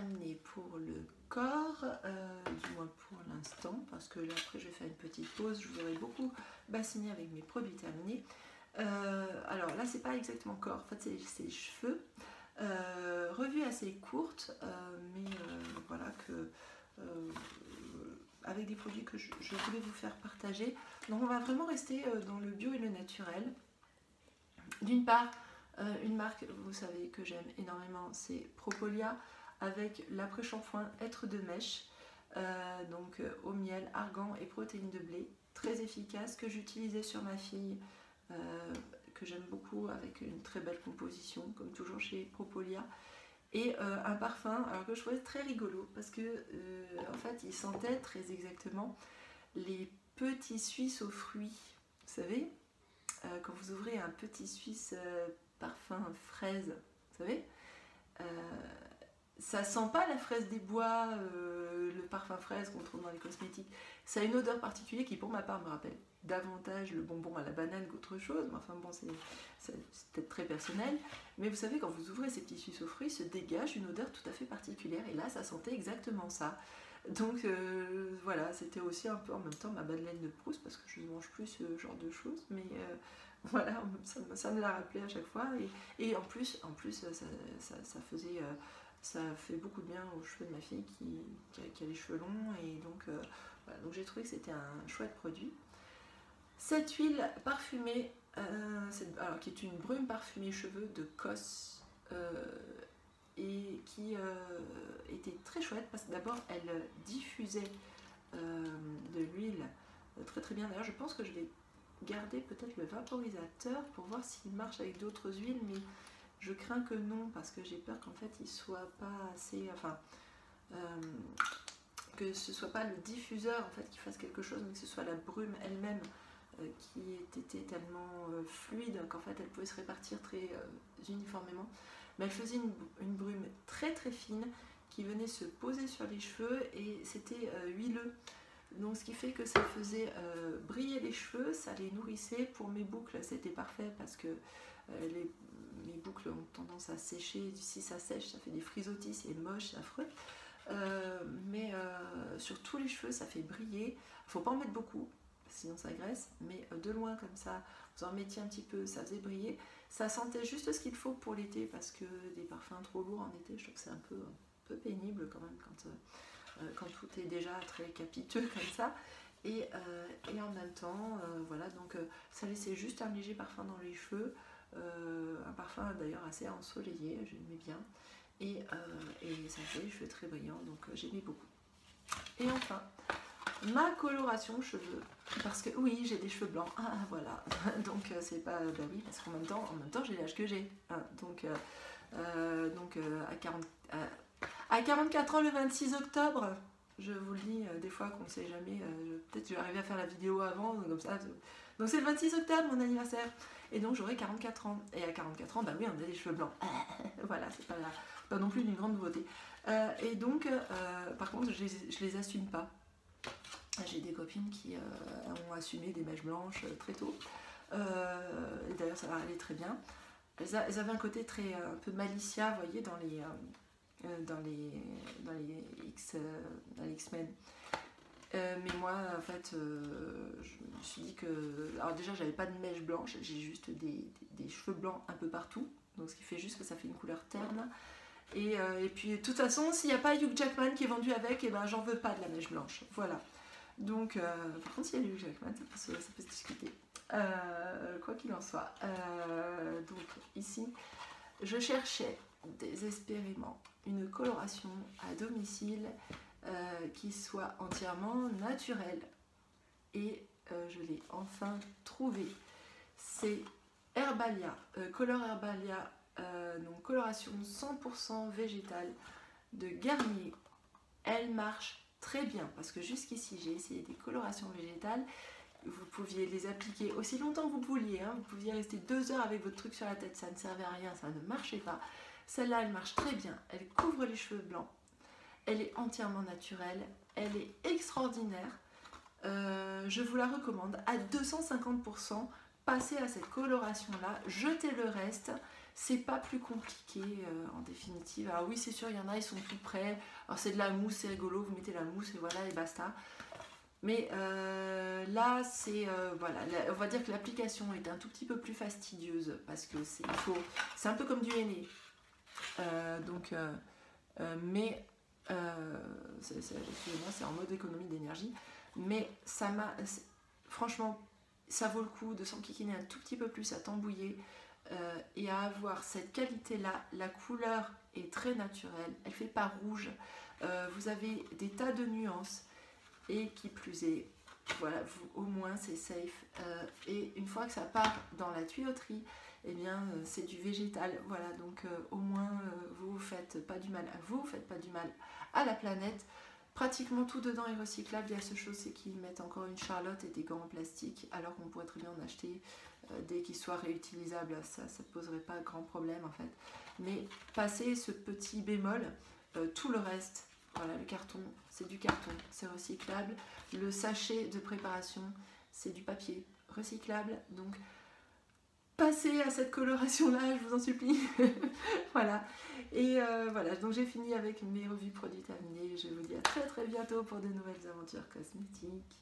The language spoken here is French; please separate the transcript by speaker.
Speaker 1: terminé pour le corps, du moins pour l'instant, parce que là après je vais faire une petite pause, je vous aurai beaucoup bassiné avec mes produits terminés. Alors là c'est pas exactement corps, en fait c'est les cheveux, revue assez courte, mais voilà que avec des produits que je voulais vous faire partager. Donc on va vraiment rester dans le bio et le naturel. D'une part, une marque, vous savez que j'aime énormément, c'est Propolia, avec l'après-shampoing Être de mèche, donc au miel, argan et protéines de blé, très efficace, que j'utilisais sur ma fille, que j'aime beaucoup, avec une très belle composition, comme toujours chez Propolia. Et un parfum alors que je trouvais très rigolo, parce que en fait il sentait très exactement les petits Suisses aux fruits, vous savez, quand vous ouvrez un petit Suisse parfum fraise, vous savez, ça sent pas la fraise des bois, le parfum fraise qu'on trouve dans les cosmétiques. Ça a une odeur particulière qui pour ma part me rappelle davantage le bonbon à la banane qu'autre chose, mais enfin bon c'est peut-être très personnel, mais vous savez quand vous ouvrez ces petits Suisses aux fruits, se dégage une odeur tout à fait particulière, et là ça sentait exactement ça. Donc voilà, c'était aussi un peu en même temps ma Madeleine de Proust, parce que je ne mange plus ce genre de choses, mais voilà, ça me l'a rappelé à chaque fois, et en plus ça faisait, ça fait beaucoup de bien aux cheveux de ma fille qui a les cheveux longs, et donc, voilà, donc j'ai trouvé que c'était un chouette produit. Cette huile parfumée, alors, qui est une brume parfumée cheveux de Cos, et qui était très chouette parce que d'abord elle diffusait de l'huile très très bien. D'ailleurs je pense que je vais garder peut-être le vaporisateur pour voir s'il marche avec d'autres huiles, mais je crains que non, parce que j'ai peur qu'en fait il soit pas assez, enfin que ce soit pas le diffuseur en fait qui fasse quelque chose, mais que ce soit la brume elle-même qui était tellement fluide qu'en fait elle pouvait se répartir très uniformément. Mais elle faisait une brume très très fine qui venait se poser sur les cheveux, et c'était huileux. Donc ce qui fait que ça faisait briller les cheveux, ça les nourrissait. Pour mes boucles c'était parfait, parce que mes boucles ont tendance à sécher. Si ça sèche ça fait des frisottis, c'est moche, c'est affreux. Mais sur tous les cheveux ça fait briller. Il ne faut pas en mettre beaucoup, sinon ça graisse, mais de loin comme ça, vous en mettiez un petit peu, ça faisait briller. Ça sentait juste ce qu'il faut pour l'été, parce que des parfums trop lourds en été, je trouve que c'est un peu pénible quand même, quand tout est déjà très capiteux comme ça. Et en même temps, voilà, donc ça laissait juste un léger parfum dans les cheveux, un parfum d'ailleurs assez ensoleillé, j'aimais bien. Et ça fait les cheveux très brillants, donc j'aimais beaucoup. Et enfin, ma coloration cheveux, parce que oui j'ai des cheveux blancs, voilà, donc c'est pas, bah oui, parce qu'en même temps j'ai l'âge que j'ai, hein, donc à 44 ans le 26 octobre, je vous le dis, des fois qu'on ne sait jamais, peut-être je vais arriver à faire la vidéo avant, comme ça, donc c'est le 26 octobre mon anniversaire, et donc j'aurai 44 ans, et à 44 ans, bah oui on a des cheveux blancs, voilà, c'est pas non plus d'une grande nouveauté, et donc par contre je les assume pas. J'ai des copines qui ont assumé des mèches blanches très tôt, et d'ailleurs ça leur allait très bien. Elles avaient un côté très un peu Malicia, vous voyez, dans les X-Men. Mais moi en fait je me suis dit que, alors déjà j'avais pas de mèches blanches, j'ai juste des cheveux blancs un peu partout, donc ce qui fait juste que ça fait une couleur terne. Et puis de toute façon s'il n'y a pas Hugh Jackman qui est vendu avec, et ben j'en veux pas de la mèche blanche, voilà. Donc par contre s'il y a Hugh Jackman ça peut se discuter, quoi qu'il en soit. Donc ici je cherchais désespérément une coloration à domicile qui soit entièrement naturelle, et je l'ai enfin trouvé. C'est Herbalia, Color Herbalia, donc coloration 100% végétale de Garnier. Elle marche très bien, parce que jusqu'ici j'ai essayé des colorations végétales, vous pouviez les appliquer aussi longtemps que vous vouliez, hein. Vous pouviez rester 2 heures avec votre truc sur la tête, ça ne servait à rien, ça ne marchait pas. Celle-là elle marche très bien, elle couvre les cheveux blancs, elle est entièrement naturelle, elle est extraordinaire, je vous la recommande à 250%, passez à cette coloration là, jetez le reste, c'est pas plus compliqué en définitive. Alors oui, c'est sûr, il y en a, ils sont tout prêts, alors c'est de la mousse, c'est rigolo, vous mettez la mousse et voilà, et basta. Mais là, c'est voilà, on va dire que l'application est un tout petit peu plus fastidieuse parce que c'est un peu comme du henné. Mais excusez-moi, c'est en mode économie d'énergie. Mais franchement, ça vaut le coup de s'enquiquiner un tout petit peu plus, à tambouiller et à avoir cette qualité-là. La couleur est très naturelle, elle fait pas rouge. Vous avez des tas de nuances. Et qui plus est, voilà, au moins c'est safe. Et une fois que ça part dans la tuyauterie, eh bien c'est du végétal. Voilà, donc au moins vous faites pas du mal à vous, faites pas du mal à la planète. Pratiquement tout dedans est recyclable. Il y a ce chose, c'est qu'ils mettent encore une charlotte et des gants en plastique, alors qu'on pourrait très bien en acheter dès qu'ils soient réutilisables. Ça ne poserait pas grand problème en fait. Mais passer ce petit bémol, tout le reste. Voilà, le carton, c'est du carton, c'est recyclable. Le sachet de préparation, c'est du papier recyclable. Donc, passez à cette coloration-là, je vous en supplie. Voilà. Et voilà, donc j'ai fini avec mes revues produits terminées. Je vous dis à très très bientôt pour de nouvelles aventures cosmétiques.